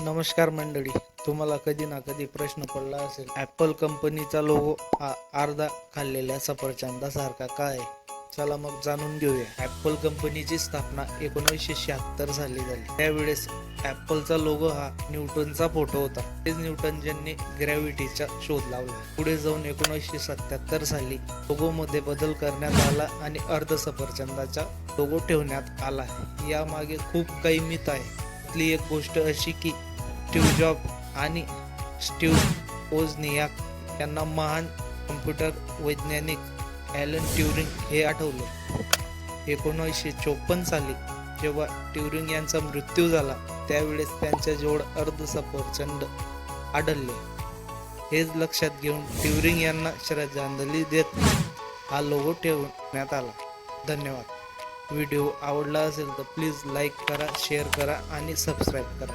नमस्कार मंडळी, तुम्हाला कधी ना कधी प्रश्न पडला असेल, ॲपल कंपनीचा लोगो हा अर्धा खाल्लेल्या सफरचंदासारखा का आहे? चला मग जाणून घेऊया. ॲपल कंपनीची स्थापना 1976 साली झाली. त्यावेळेस ॲपलचा लोगो हा न्यूटनचा फोटो होता. तेच न्यूटन ज्यांनी ग्रॅव्हिटीचा शोध लावला. पुढे जाऊन 1977 साली लोगोमध्ये बदल करण्यात आला आणि अर्ध सफरचंदाचा लोगो ठेवण्यात आला. यामागे खूप काही मिथ आहे. त्यातली एक गोष्ट अशी की स्टीव्ह जॉब आणि स्टीव्ह वोझनियाक यांना महान कम्प्युटर वैज्ञानिक ॲलन ट्युरिंग हे आठवले. 1954 साली जेव्हा ट्युरिंग यांचा मृत्यू झाला त्यावेळेस त्यांच्याजवळ अर्ध सफरचंद आढळले. हेच लक्षात घेऊन ट्युरिंग यांना श्रद्धांजली देत हा लोगो ठेवण्यात आला. धन्यवाद. व्हिडिओ आवडला असेल तर प्लीज लाईक करा, शेअर करा आणि सबस्क्राईब करा.